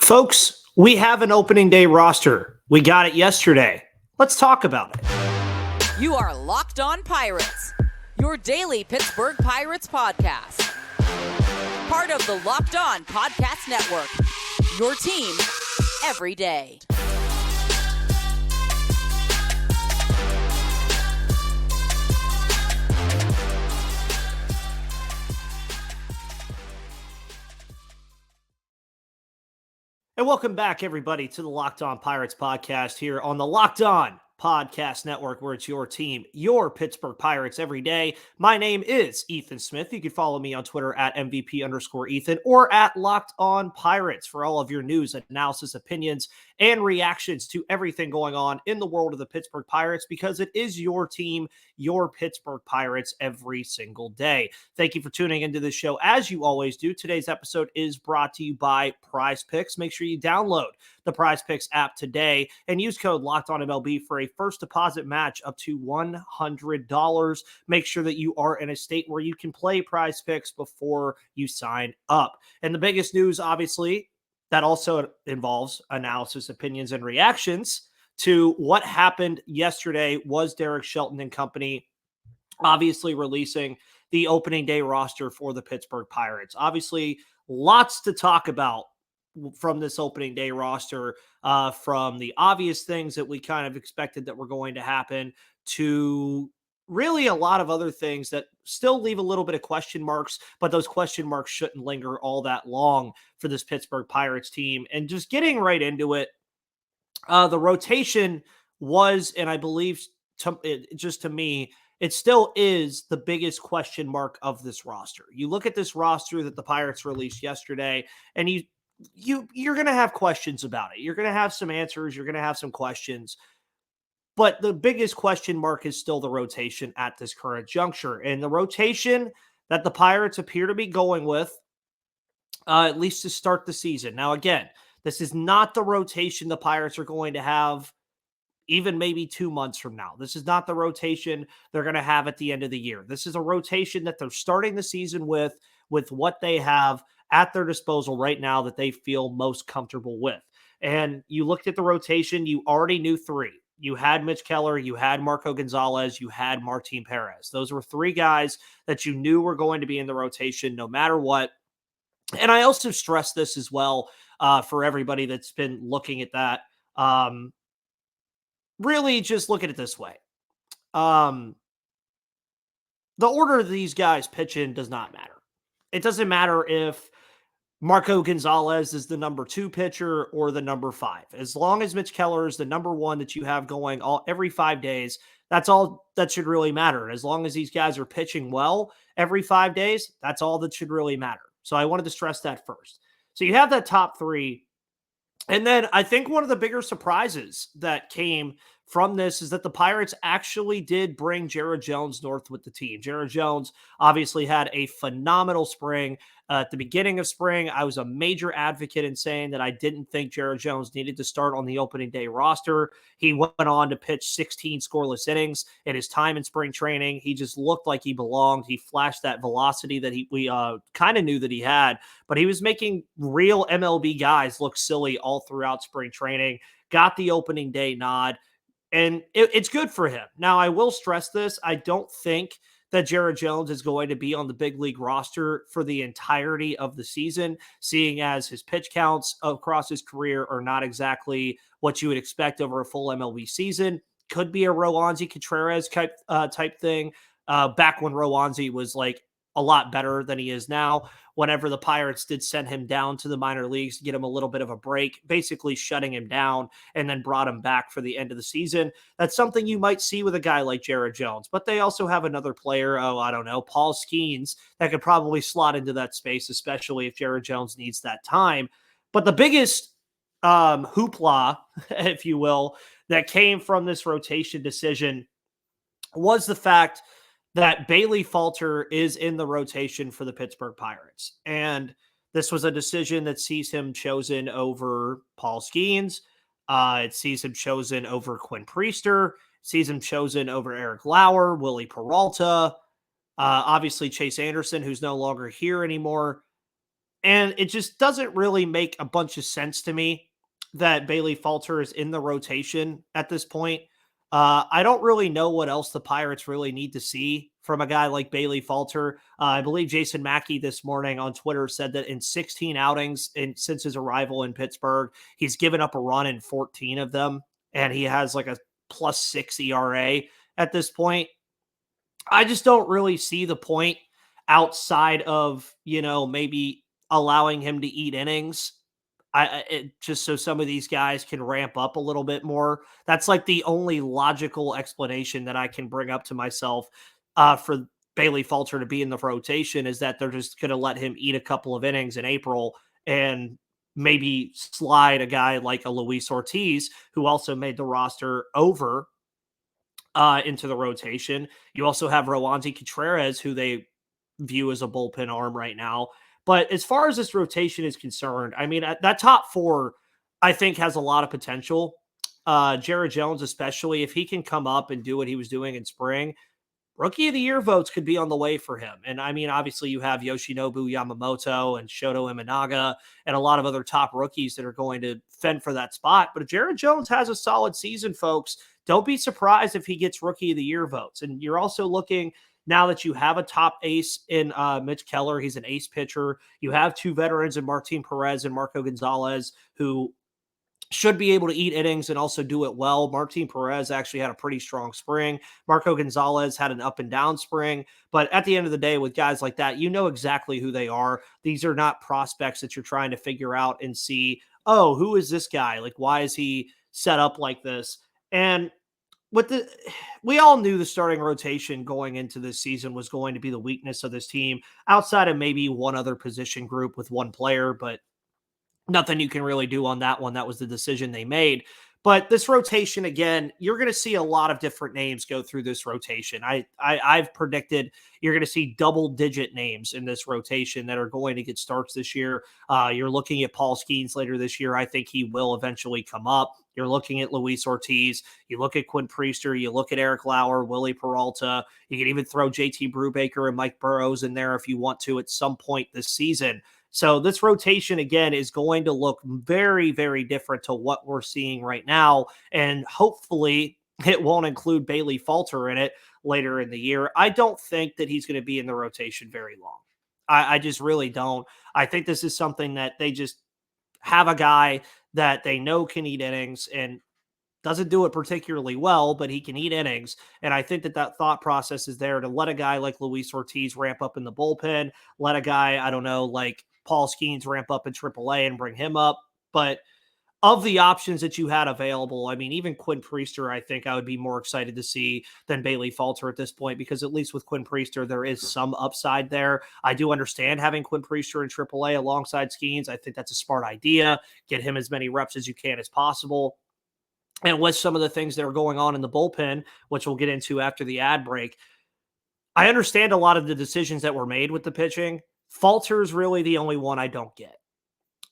Folks, we have an opening day roster. We got it yesterday. Let's talk about it. You are Locked On Pirates, your daily Pittsburgh Pirates podcast. Part of the Locked On Podcast Network, your team every day. And welcome back, everybody, to the Locked On Pirates podcast here on the Locked On Podcast Network, where it's your team, your Pittsburgh Pirates every day. My name is Ethan Smith. You can follow me on Twitter at MVP_Ethan or at Locked On Pirates for all of your news, analysis, opinions, and reactions to everything going on in the world of the Pittsburgh Pirates, because it is your team, your Pittsburgh Pirates every single day. Thank you for tuning into this show as you always do. Today's episode is brought to you by Prize Picks. Make sure you download the Prize Picks app today and use code LOCKEDONMLB for a first deposit match up to $100. Make sure that you are in a state where you can play Prize Picks before you sign up. And the biggest news, obviously, that also involves analysis, opinions, and reactions to what happened yesterday was Derek Shelton and company obviously releasing the opening day roster for the Pittsburgh Pirates. Obviously, lots to talk about from this opening day roster, from the obvious things that we kind of expected that were going to happen to really a lot of other things that still leave a little bit of question marks, but those question marks shouldn't linger all that long for this Pittsburgh Pirates team. And just getting right into it, the rotation was, and I believe to me, it still is the biggest question mark of this roster. You look at this roster that the Pirates released yesterday, and you're going to have questions about it. You're going to have some answers. You're going to have some questions. But the biggest question mark is still the rotation at this current juncture. And the rotation that the Pirates appear to be going with, at least to start the season. Now, again, this is not the rotation the Pirates are going to have even maybe 2 months from now. This is not the rotation they're going to have at the end of the year. This is a rotation that they're starting the season with what they have at their disposal right now that they feel most comfortable with. And you looked at the rotation, you already knew three. You had Mitch Keller, you had Marco Gonzalez, you had Martin Perez. Those were three guys that you knew were going to be in the rotation no matter what. And I also stress this as well for everybody that's been looking at that. Really just look at it this way. The order these guys pitch in does not matter. It doesn't matter if Marco Gonzalez is the number 2 pitcher or the number 5. As long as Mitch Keller is the number 1 that you have going every 5 days, that's all that should really matter. As long as these guys are pitching well every 5 days, that's all that should really matter. So I wanted to stress that first. So you have that top 3. And then I think one of the bigger surprises that came from this is that the Pirates actually did bring Jared Jones north with the team. Jared Jones obviously had a phenomenal spring. At the beginning of spring, I was a major advocate in saying that I didn't think Jared Jones needed to start on the opening day roster. He went on to pitch 16 scoreless innings in his time in spring training. He just looked like he belonged. He flashed that velocity that we kind of knew that he had, but he was making real MLB guys look silly all throughout spring training. Got the opening day nod. And it's good for him. Now, I will stress this. I don't think that Jared Jones is going to be on the big league roster for the entirety of the season, seeing as his pitch counts across his career are not exactly what you would expect over a full MLB season. Could be a Roansy Contreras type thing. Back when Roansy was like a lot better than he is now, whenever the Pirates did send him down to the minor leagues to get him a little bit of a break, basically shutting him down and then brought him back for the end of the season. That's something you might see with a guy like Jared Jones, but they also have another player, Paul Skeens, that could probably slot into that space, especially if Jared Jones needs that time. But the biggest hoopla, if you will, that came from this rotation decision was the fact that Bailey Falter is in the rotation for the Pittsburgh Pirates. And this was a decision that sees him chosen over Paul Skeens. It sees him chosen over Quinn Priester. Sees him chosen over Eric Lauer, Willie Peralta, obviously Chase Anderson, who's no longer here anymore. And it just doesn't really make a bunch of sense to me that Bailey Falter is in the rotation at this point. I don't really know what else the Pirates really need to see from a guy like Bailey Falter. I believe Jason Mackey this morning on Twitter said that in 16 outings since his arrival in Pittsburgh, he's given up a run in 14 of them, and he has like a +6 ERA at this point. I just don't really see the point outside of, maybe allowing him to eat innings. Just so some of these guys can ramp up a little bit more. That's like the only logical explanation that I can bring up to myself for Bailey Falter to be in the rotation, is that they're just going to let him eat a couple of innings in April and maybe slide a guy like a Luis Ortiz, who also made the roster, over into the rotation. You also have Roansy Contreras, who they view as a bullpen arm right now. But as far as this rotation is concerned, I mean, that top four, I think, has a lot of potential. Jared Jones, especially, if he can come up and do what he was doing in spring, Rookie of the Year votes could be on the way for him. And I mean, obviously, you have Yoshinobu Yamamoto and Shoto Imanaga and a lot of other top rookies that are going to fend for that spot. But if Jared Jones has a solid season, folks, don't be surprised if he gets Rookie of the Year votes. And you're also looking, now that you have a top ace in Mitch Keller, he's an ace pitcher. You have two veterans in Martin Perez and Marco Gonzalez, who should be able to eat innings and also do it well. Martin Perez actually had a pretty strong spring. Marco Gonzalez had an up and down spring. But at the end of the day, with guys like that, you know exactly who they are. These are not prospects that you're trying to figure out and see, oh, who is this guy? Like, why is he set up like this? And we all knew the starting rotation going into this season was going to be the weakness of this team, outside of maybe one other position group with one player, but nothing you can really do on that one. That was the decision they made. But this rotation, again, you're going to see a lot of different names go through this rotation. I've predicted you're going to see double-digit names in this rotation that are going to get starts this year. You're looking at Paul Skeens later this year. I think he will eventually come up. You're looking at Luis Ortiz. You look at Quinn Priester. You look at Eric Lauer, Willie Peralta. You can even throw JT Brubaker and Mike Burrows in there if you want to at some point this season. So this rotation, again, is going to look very, very different to what we're seeing right now. And hopefully it won't include Bailey Falter in it later in the year. I don't think that he's going to be in the rotation very long. I just really don't. I think this is something that they just have a guy that they know can eat innings and doesn't do it particularly well, but he can eat innings. And I think that thought process is there to let a guy like Luis Ortiz ramp up in the bullpen, let a guy, I don't know, like Paul Skeens ramp up in AAA and bring him up. But of the options that you had available, I mean, even Quinn Priester, I think I would be more excited to see than Bailey Falter at this point, because at least with Quinn Priester, there is some upside there. I do understand having Quinn Priester in AAA alongside Skeens. I think that's a smart idea. Get him as many reps as you can as possible. And with some of the things that are going on in the bullpen, which we'll get into after the ad break, I understand a lot of the decisions that were made with the pitching. Falter's really the only one I don't get.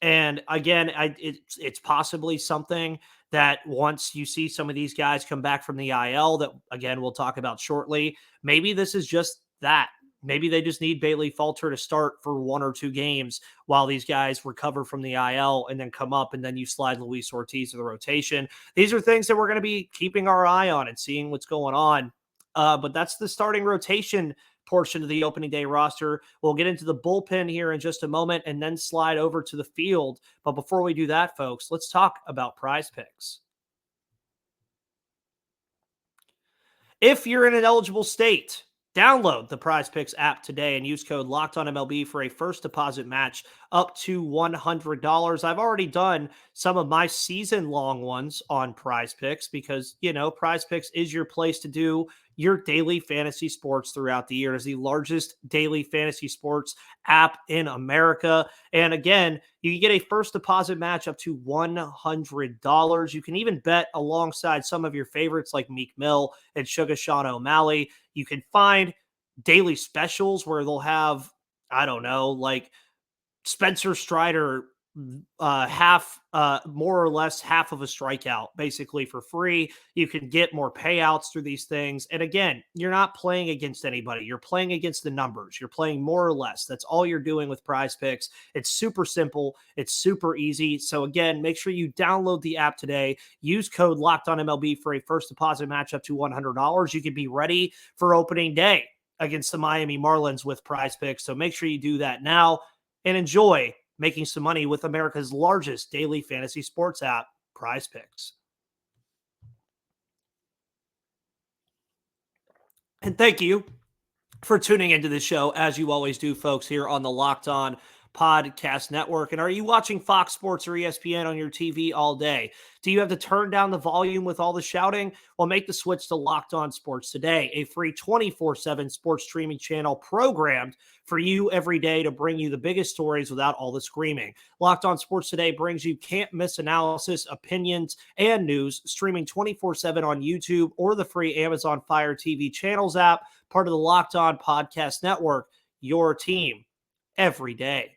And again, it's possibly something that once you see some of these guys come back from the IL, that again, we'll talk about shortly, maybe this is just that. Maybe they just need Bailey Falter to start for 1 or 2 games while these guys recover from the IL and then come up, and then you slide Luis Ortiz to the rotation. These are things that we're going to be keeping our eye on and seeing what's going on. But that's the starting rotation portion of the opening day roster. We'll get into the bullpen here in just a moment and then slide over to the field. But before we do that, folks, let's talk about Prize Picks. If you're in an eligible state, download the Prize Picks app today and use code LOCKEDONMLB for a first deposit match up to $100. I've already done some of my season-long ones on Prize Picks because, Prize Picks is your place to do your daily fantasy sports throughout the year. It is the largest daily fantasy sports app in America. And again, you can get a first deposit match up to $100. You can even bet alongside some of your favorites like Meek Mill and Sugar Sean O'Malley. You can find daily specials where they'll have, I don't know, like Spencer Strider more or less half of a strikeout basically for free. You can get more payouts through these things. And again, you're not playing against anybody. You're playing against the numbers. You're playing more or less. That's all you're doing with Prize Picks. It's super simple. It's super easy. So again, make sure you download the app today. Use code LOCKEDONMLB for a first deposit match up to $100. You can be ready for opening day against the Miami Marlins with Prize Picks. So make sure you do that now and enjoy making some money with America's largest daily fantasy sports app, Prize Picks. And thank you for tuning into the show, as you always do, folks, here on the Locked On Podcast Network. And are you watching Fox Sports or ESPN on your TV all day? Do you have to turn down the volume with all the shouting? Well, make the switch to Locked On Sports today, a free 24/7 sports streaming channel programmed for you every day to bring you the biggest stories without all the screaming. Locked On Sports Today brings you can't-miss analysis, opinions, and news, streaming 24/7 on YouTube or the free Amazon Fire TV channels app, part of the Locked On Podcast Network, your team every day.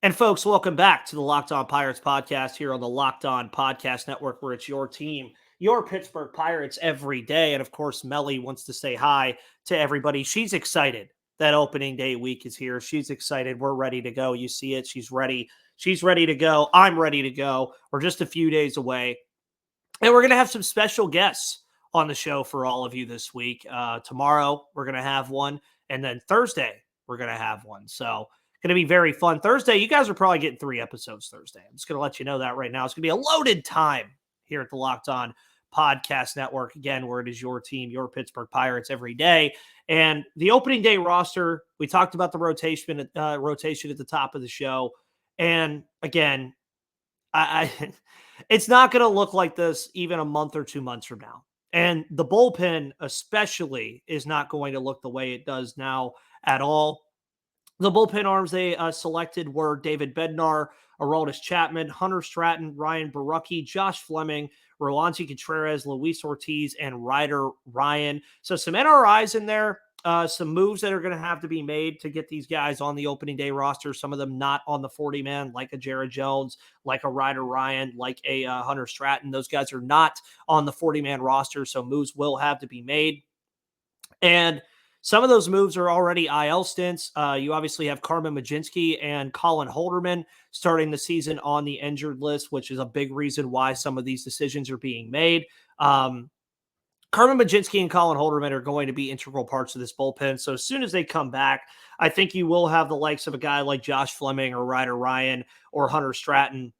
And folks, welcome back to the Locked On Pirates podcast here on the Locked On Podcast Network, where it's your team, your Pittsburgh Pirates every day. And of course, Melly wants to say hi to everybody. She's excited that opening day week is here. She's excited. We're ready to go. You see it. She's ready. She's ready to go. I'm ready to go. We're just a few days away. And we're going to have some special guests on the show for all of you this week. Tomorrow, we're going to have one. And then Thursday, we're going to have one. So going to be very fun. Thursday, you guys are probably getting 3 episodes Thursday. I'm just going to let you know that right now. It's going to be a loaded time here at the Locked On Podcast Network, again, where it is your team, your Pittsburgh Pirates every day. And the opening day roster, we talked about the rotation at the top of the show. And again, it's not going to look like this even a month or 2 months from now. And the bullpen especially is not going to look the way it does now at all. The bullpen arms they selected were David Bednar, Aroldis Chapman, Hunter Stratton, Ryan Borucki, Josh Fleming, Roansy Contreras, Luis Ortiz, and Ryder Ryan. So some NRIs in there, some moves that are going to have to be made to get these guys on the opening day roster. Some of them not on the 40-man, like a Jared Jones, like a Ryder Ryan, like a Hunter Stratton. Those guys are not on the 40-man roster, so moves will have to be made. And some of those moves are already IL stints. You obviously have Carmen Mlodzinski and Colin Holderman starting the season on the injured list, which is a big reason why some of these decisions are being made. Carmen Mlodzinski and Colin Holderman are going to be integral parts of this bullpen. So as soon as they come back, I think you will have the likes of a guy like Josh Fleming or Ryder Ryan or Hunter Stratton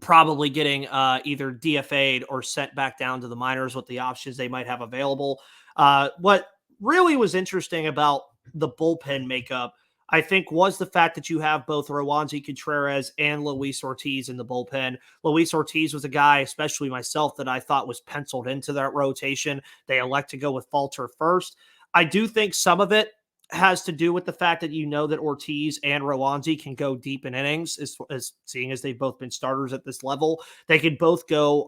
probably getting either DFA'd or sent back down to the minors with the options they might have available. What really was interesting about the bullpen makeup, I think, was the fact that you have both Roansy Contreras and Luis Ortiz in the bullpen. Luis Ortiz was a guy, especially myself, that I thought was penciled into that rotation. They elect to go with Falter first. I do think some of it has to do with the fact that you know that Ortiz and Roansy can go deep in innings, as seeing as they've both been starters at this level. They could both go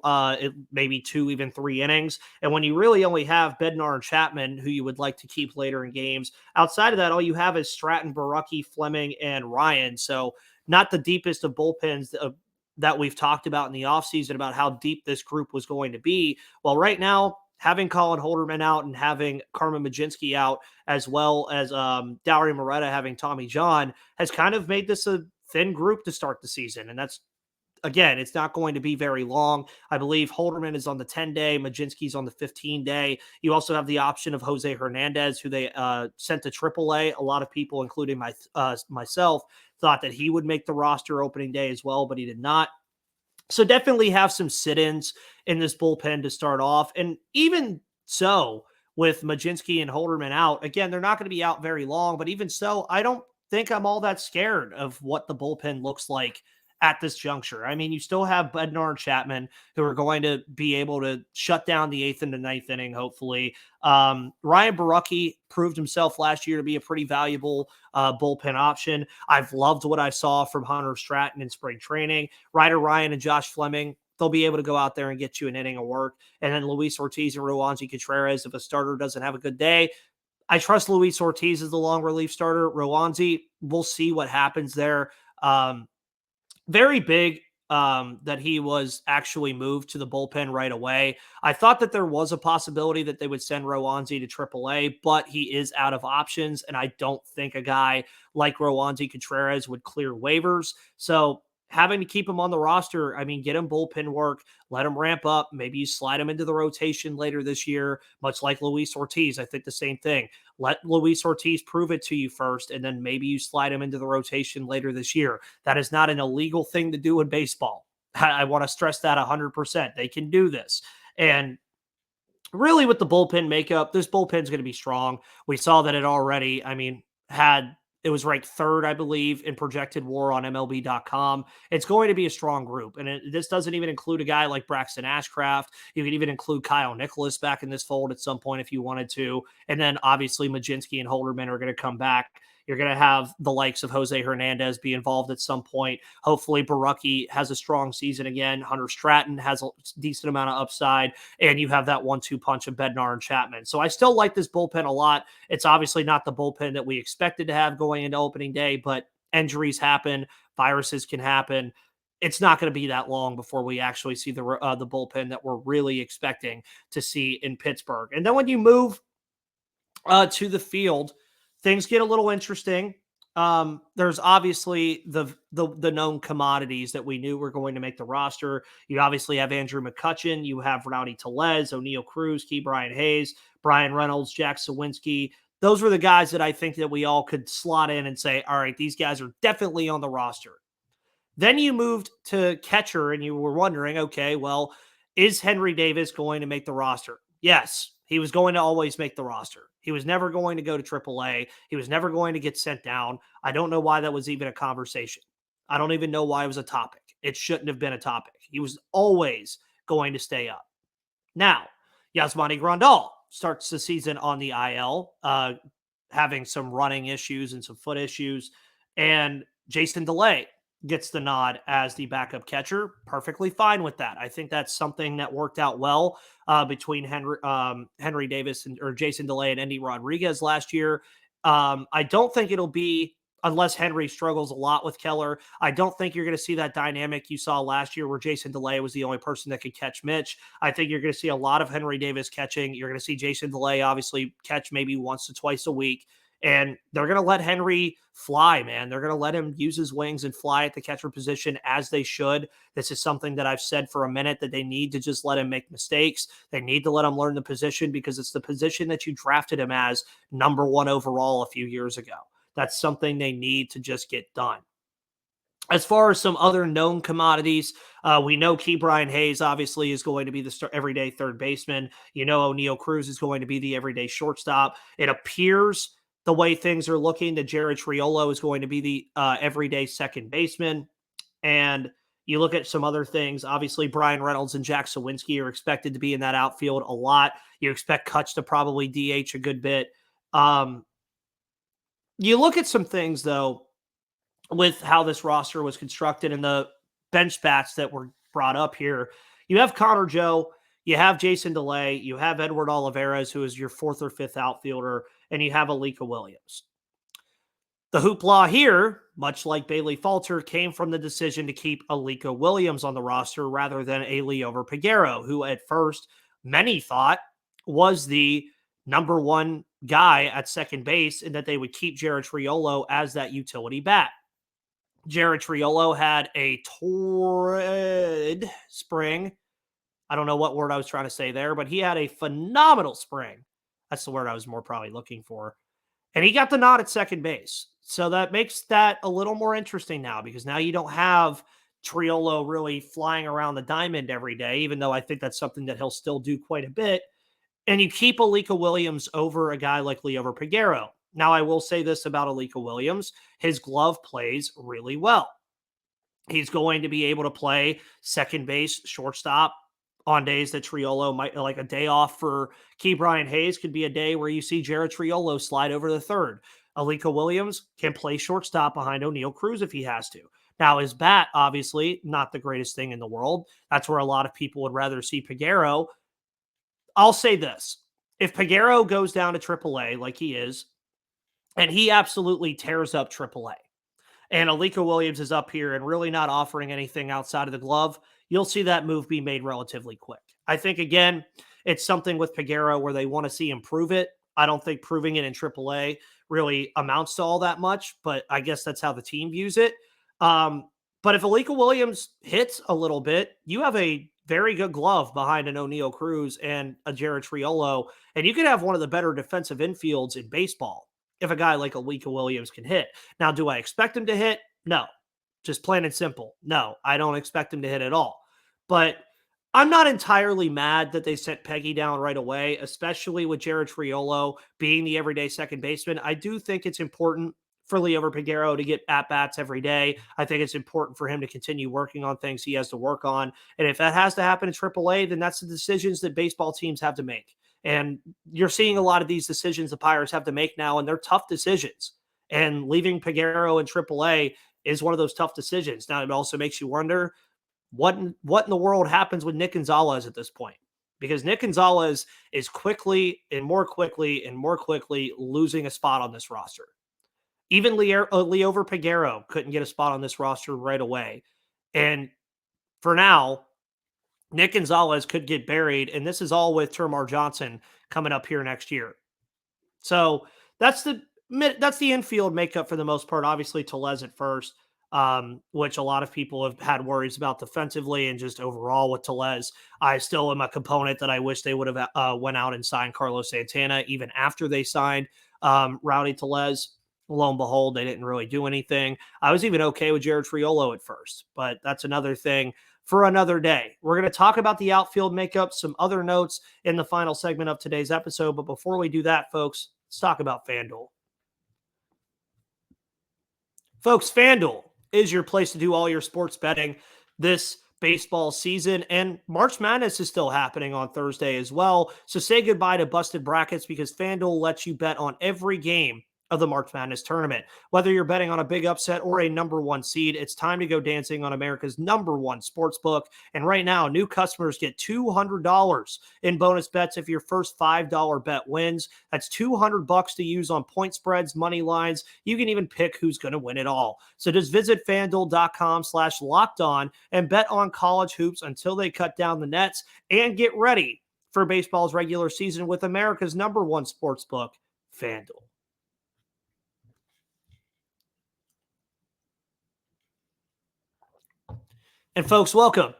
maybe 2, even 3 innings. And when you really only have Bednar and Chapman, who you would like to keep later in games, outside of that, all you have is Stratton, Borucki, Fleming, and Ryan. So not the deepest of bullpens that we've talked about in the offseason about how deep this group was going to be. Well, right now, having Colin Holderman out and having Carmen Mlodzinski out, as well as Dowry Moretta having Tommy John, has kind of made this a thin group to start the season. And that's, again, it's not going to be very long. I believe Holderman is on the 10-day, Mlodzinski's on the 15-day. You also have the option of Jose Hernandez, who they sent to AAA. A lot of people, including myself, thought that he would make the roster opening day as well, but he did not. So definitely have some sit-ins in this bullpen to start off. And even so, with Mlodzinski and Holderman out, again, they're not going to be out very long, but even so, I don't think I'm all that scared of what the bullpen looks like at this juncture. I mean, you still have Bednar and Chapman, who are going to be able to shut down the 8th and the 9th inning, hopefully. Ryan Borucki proved himself last year to be a pretty valuable bullpen option. I've loved what I saw from Hunter Stratton in spring training. Ryder Ryan and Josh Fleming, they'll be able to go out there and get you an inning of work. And then Luis Ortiz and Roansy Contreras, if a starter doesn't have a good day, I trust Luis Ortiz as the long relief starter. Rowanzi, we'll see what happens there. Very big that he was actually moved to the bullpen right away. I thought that there was a possibility that they would send Rowanzi to AAA, but he is out of options, and I don't think a guy like Rowanzi Contreras would clear waivers. So having to keep him on the roster, I mean, get him bullpen work, let him ramp up. Maybe you slide him into the rotation later this year, much like Luis Ortiz. I think the same thing. Let Luis Ortiz prove it to you first, and then maybe you slide him into the rotation later this year. That is not an illegal thing to do in baseball. I want to stress that 100%. They can do this. And really, with the bullpen makeup, this bullpen's going to be strong. We saw that it already, I mean, it was ranked third, I believe, in projected WAR on MLB.com. It's going to be a strong group. And this doesn't even include a guy like Braxton Ashcraft. You could even include Kyle Nicholas back in this fold at some point if you wanted to. And then obviously Majinski and Holderman are going to come back. You're going to have the likes of Jose Hernandez be involved at some point. Hopefully Baraki has a strong season again. Hunter Stratton has a decent amount of upside. And you have that 1-2 punch of Bednar and Chapman. So I still like this bullpen a lot. It's obviously not the bullpen that we expected to have going into opening day, but injuries happen. Viruses can happen. It's not going to be that long before we actually see the bullpen that we're really expecting to see in Pittsburgh. And then when you move to the field, things get a little interesting. There's obviously the known commodities that we knew were going to make the roster. You obviously have Andrew McCutchen. You have Rowdy Tellez, O'Neill Cruz, Key Brian Hayes, Brian Reynolds, Jack Sawinski. Those were the guys that I think that we all could slot in and say, all right, these guys are definitely on the roster. Then you moved to catcher and you were wondering, okay, well, is Henry Davis going to make the roster? Yes, he was going to always make the roster. He was never going to go to AAA. He was never going to get sent down. I don't know why that was even a conversation. I don't even know why it was a topic. It shouldn't have been a topic. He was always going to stay up. Now, Yasmani Grandal starts the season on the IL, having some running issues and some foot issues. And Jason DeLay gets the nod as the backup catcher. Perfectly fine with that. I think that's something that worked out well between Henry Davis or Jason DeLay and Endy Rodriguez last year. I don't think it'll be, unless Henry struggles a lot with Keller, I don't think you're going to see that dynamic you saw last year where Jason DeLay was the only person that could catch Mitch. I think you're going to see a lot of Henry Davis catching. You're going to see Jason DeLay obviously catch maybe once to twice a week. And they're going to let Henry fly, man. They're going to let him use his wings and fly at the catcher position as they should. This is something that I've said for a minute, that they need to just let him make mistakes. They need to let him learn the position because it's the position that you drafted him as number 1 overall a few years ago. That's something they need to just get done. As far as some other known commodities, we know Key Brian Hayes obviously is going to be the everyday third baseman. You know, O'Neill Cruz is going to be the everyday shortstop. It appears the way things are looking, that Jared Triolo is going to be the everyday second baseman. And you look at some other things. Obviously, Brian Reynolds and Jack Sawinski are expected to be in that outfield a lot. You expect Kutch to probably DH a good bit. You look at some things, though, with how this roster was constructed and the bench bats that were brought up here. You have Connor Joe, you have Jason DeLay, you have Edward Olivares, who is your 4th or 5th outfielder, and you have Alo Williams. The hoopla here, much like Bailey Falter, came from the decision to keep Alo Williams on the roster rather than Eli over Peguero, who at first many thought was the number 1 guy at second base, and that they would keep Jared Triolo as that utility bat. Jared Triolo had a torrid spring. I don't know what word I was trying to say there, but he had a phenomenal spring. That's the word I was more probably looking for. And he got the nod at second base. So that makes that a little more interesting now, because now you don't have Triolo really flying around the diamond every day, even though I think that's something that he'll still do quite a bit. And you keep Alo Williams over a guy like Liover Peguero. Now, I will say this about Alo Williams. His glove plays really well. He's going to be able to play second base, shortstop on days that Triolo might, like a day off for Key Brian Hayes could be a day where you see Jared Triolo slide over the third. Alo Williams can play shortstop behind O'Neill Cruz if he has to. Now, his bat, obviously, not the greatest thing in the world. That's where a lot of people would rather see Peguero. I'll say this. if Peguero goes down to AAA like he is, and he absolutely tears up AAA, and Alo Williams is up here and really not offering anything outside of the glove, you'll see that move be made relatively quick. I think, again, it's something with Peguero where they want to see him prove it. I don't think proving it in AAA really amounts to all that much, but I guess that's how the team views it. But if Alo Williams hits a little bit, you have a very good glove behind an O'Neal Cruz and a Jared Triolo, and you could have one of the better defensive infields in baseball if a guy like Alo Williams can hit. Now, do I expect him to hit? No. Just plain and simple. No, I don't expect him to hit at all. But I'm not entirely mad that they sent Peggy down right away, especially with Jared Triolo being the everyday second baseman. I do think it's important for Liover Peguero to get at-bats every day. I think it's important for him to continue working on things he has to work on. And if that has to happen in AAA, then that's the decisions that baseball teams have to make. And you're seeing a lot of these decisions the Pirates have to make now, and they're tough decisions. And leaving Peguero in AAA is one of those tough decisions. Now, it also makes you wonder what in the world happens with Nick Gonzalez at this point, because Nick Gonzalez is quickly losing a spot on this roster. Even Liover Peguero couldn't get a spot on this roster right away. And for now, Nick Gonzalez could get buried, and this is all with Termarr Johnson coming up here next year. So that's the infield makeup for the most part. Obviously, Tellez at first, which a lot of people have had worries about defensively and just overall with Tellez. I still am a component that I wish they would have went out and signed Carlos Santana even after they signed Rowdy Tellez. Lo and behold, they didn't really do anything. I was even okay with Jared Triolo at first, but that's another thing for another day. We're going to talk about the outfield makeup, some other notes in the final segment of today's episode. But before we do that, folks, let's talk about FanDuel. Folks, FanDuel is your place to do all your sports betting this baseball season, and March Madness is still happening on Thursday as well. So say goodbye to busted brackets, because FanDuel lets you bet on every game of the March Madness tournament. Whether you're betting on a big upset or a number one seed, it's time to go dancing on America's number one sports book. And right now, new customers get $200 in bonus bets if your first $5 bet wins. That's $200 to use on point spreads, money lines. You can even pick who's going to win it all. So just visit FanDuel.com/lockedon and bet on college hoops until they cut down the nets, and get ready for baseball's regular season with America's number one sports book, FanDuel. And folks, welcome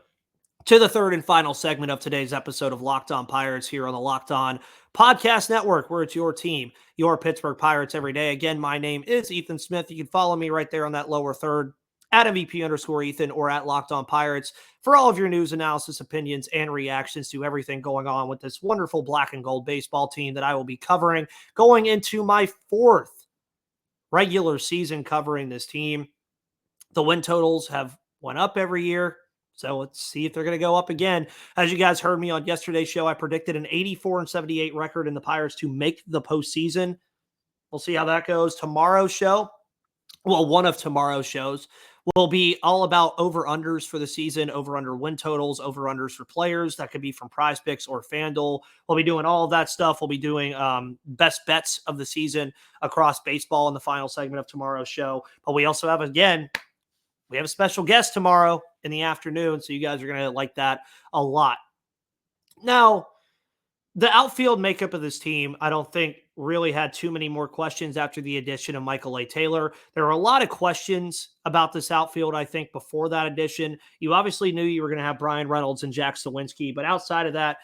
to the third and final segment of today's episode of Locked On Pirates here on the Locked On Podcast Network, where it's your team, your Pittsburgh Pirates every day. Again, my name is Ethan Smith. You can follow me right there on that lower third at MVP_Ethan or at Locked On Pirates for all of your news, analysis, opinions, and reactions to everything going on with this wonderful black and gold baseball team that I will be covering going into my fourth regular season covering this team. The win totals have went up every year, so let's see if they're going to go up again. As you guys heard me on yesterday's show, I predicted an 84-78 record in the Pirates to make the postseason. We'll see how that goes. Tomorrow's show, well, one of tomorrow's shows, will be all about over-unders for the season, over-under win totals, over-unders for players. That could be from Prize Picks or FanDuel. We'll be doing all of that stuff. We'll be doing best bets of the season across baseball in the final segment of tomorrow's show. But we also have, again, we have a special guest tomorrow in the afternoon, so you guys are going to like that a lot. Now, the outfield makeup of this team, I don't think really had too many more questions after the addition of Michael A. Taylor. There were a lot of questions about this outfield, I think, before that addition. You obviously knew you were going to have Brian Reynolds and Jack Sawinski, but outside of that,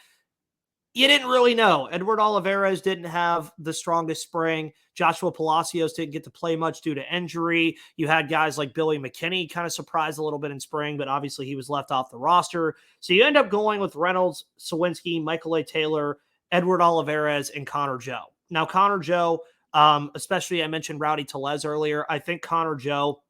you didn't really know. Edward Olivares didn't have the strongest spring. Joshua Palacios didn't get to play much due to injury. You had guys like Billy McKinney kind of surprised a little bit in spring, but obviously he was left off the roster. So you end up going with Reynolds, Sawinski, Michael A. Taylor, Edward Olivares, and Connor Joe. Now, Connor Joe, especially I mentioned Rowdy Tellez earlier. I think Connor Joe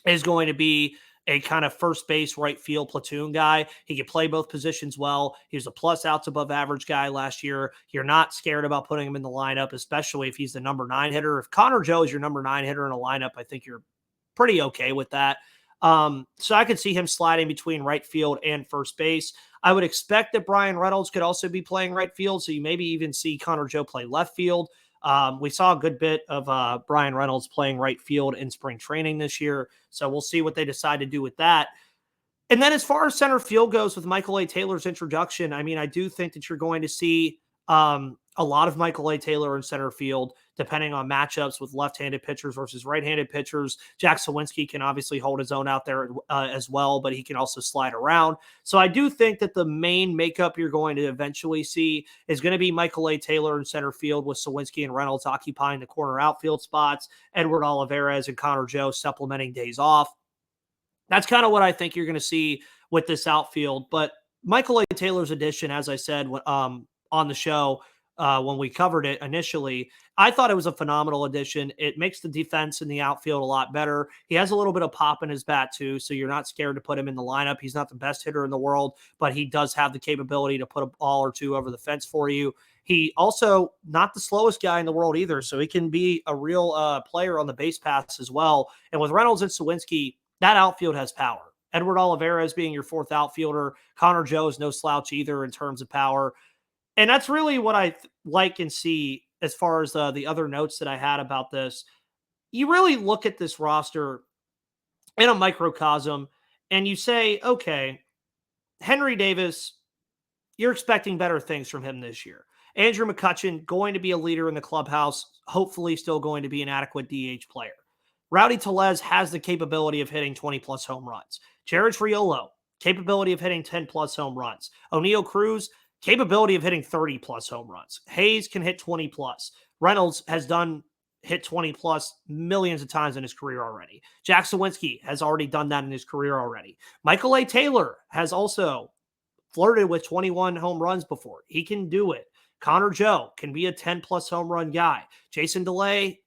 is going to be a kind of first base, right field platoon guy. He can play both positions well. He was a plus outs above average guy last year. You're not scared about putting him in the lineup, especially if he's the number 9 hitter. If Connor Joe is your number 9 hitter in a lineup, I think you're pretty okay with that. So I could see him sliding between right field and first base. I would expect that Brian Reynolds could also be playing right field, so you maybe even see Connor Joe play left field. We saw a good bit of Brian Reynolds playing right field in spring training this year, so we'll see what they decide to do with that. And then as far as center field goes with Michael A. Taylor's introduction, I mean, I do think that you're going to see a lot of Michael A. Taylor in center field, depending on matchups with left-handed pitchers versus right-handed pitchers. Jack Sawinski can obviously hold his own out there as well, but he can also slide around. So I do think that the main makeup you're going to eventually see is going to be Michael A. Taylor in center field with Sawinski and Reynolds occupying the corner outfield spots, Edward Olivares and Connor Joe supplementing days off. That's kind of what I think you're going to see with this outfield. But Michael A. Taylor's addition, as I said on the show when we covered it initially, I thought it was a phenomenal addition. It makes the defense in the outfield a lot better. He has a little bit of pop in his bat too, so you're not scared to put him in the lineup. He's not the best hitter in the world, but he does have the capability to put a ball or two over the fence for you. He also not the slowest guy in the world either, so he can be a real player on the base paths as well. And with Reynolds and Sawinski, that outfield has power. Edward Olivares being your fourth outfielder. Connor Joe is no slouch either in terms of power. And that's really what I like and see as far as the other notes that I had about this. You really look at this roster in a microcosm and you say, okay, Henry Davis, you're expecting better things from him this year. Andrew McCutchen, going to be a leader in the clubhouse, hopefully still going to be an adequate DH player. Rowdy Tellez has the capability of hitting 20-plus home runs. Jared Friolo, capability of hitting 10-plus home runs. O'Neal Cruz, capability of hitting 30-plus home runs. Hayes can hit 20-plus. Reynolds has hit 20-plus millions of times in his career already. Jack Sawinski has already done that in his career already. Michael A. Taylor has also flirted with 21 home runs before. He can do it. Connor Joe can be a 10-plus home run guy. Jason DeLay,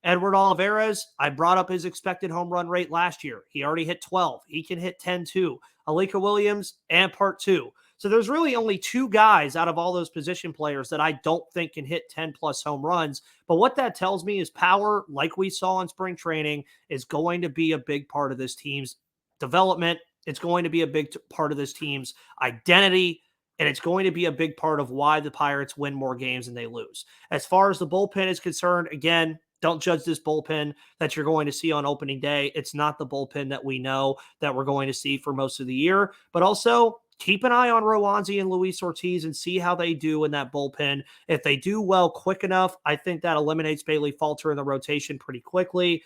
Edward Olivares, I brought up his expected home run rate last year. He already hit 12. He can hit 10 too. Alo Williams and part 2. So there's really only 2 guys out of all those position players that I don't think can hit 10-plus home runs. But what that tells me is power, like we saw in spring training, is going to be a big part of this team's development. It's going to be a big part of this team's identity. And it's going to be a big part of why the Pirates win more games than they lose. As far as the bullpen is concerned, again, don't judge this bullpen that you're going to see on opening day. It's not the bullpen that we know that we're going to see for most of the year. But also keep an eye on Rowanzi and Luis Ortiz and see how they do in that bullpen. If they do well quick enough, I think that eliminates Bailey Falter in the rotation pretty quickly.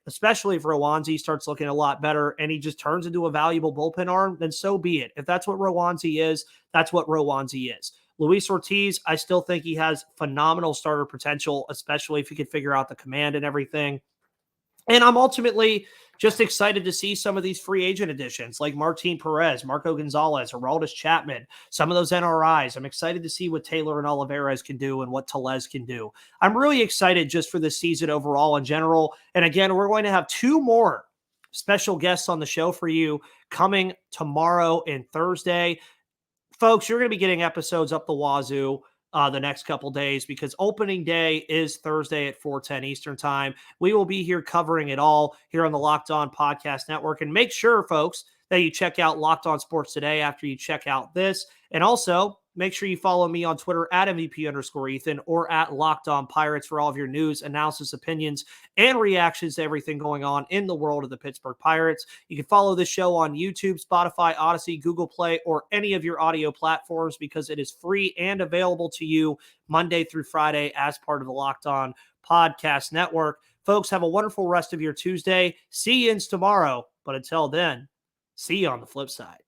Especially if Rowanzi starts looking a lot better and he just turns into a valuable bullpen arm, then so be it. If that's what Rowanzi is, that's what Rowanzi is. Luis Ortiz, I still think he has phenomenal starter potential, especially if he can figure out the command and everything. And I'm ultimately just excited to see some of these free agent additions like Martin Perez, Marco Gonzalez, Aroldis Chapman, some of those NRIs. I'm excited to see what Taylor and Olivares can do and what Tellez can do. I'm really excited just for this season overall in general. And again, we're going to have 2 more special guests on the show for you coming tomorrow and Thursday. Folks, you're going to be getting episodes up the wazoo the next couple days because opening day is Thursday at 4:10 Eastern time. We will be here covering it all here on the Locked On Podcast Network. And make sure, folks, that you check out Locked On Sports Today after you check out this. And also, make sure you follow me on Twitter at MVP_Ethan or at Locked On Pirates for all of your news, analysis, opinions, and reactions to everything going on in the world of the Pittsburgh Pirates. You can follow this show on YouTube, Spotify, Odyssey, Google Play, or any of your audio platforms because it is free and available to you Monday through Friday as part of the Locked On Podcast Network. Folks, have a wonderful rest of your Tuesday. See you tomorrow. But until then, see you on the flip side.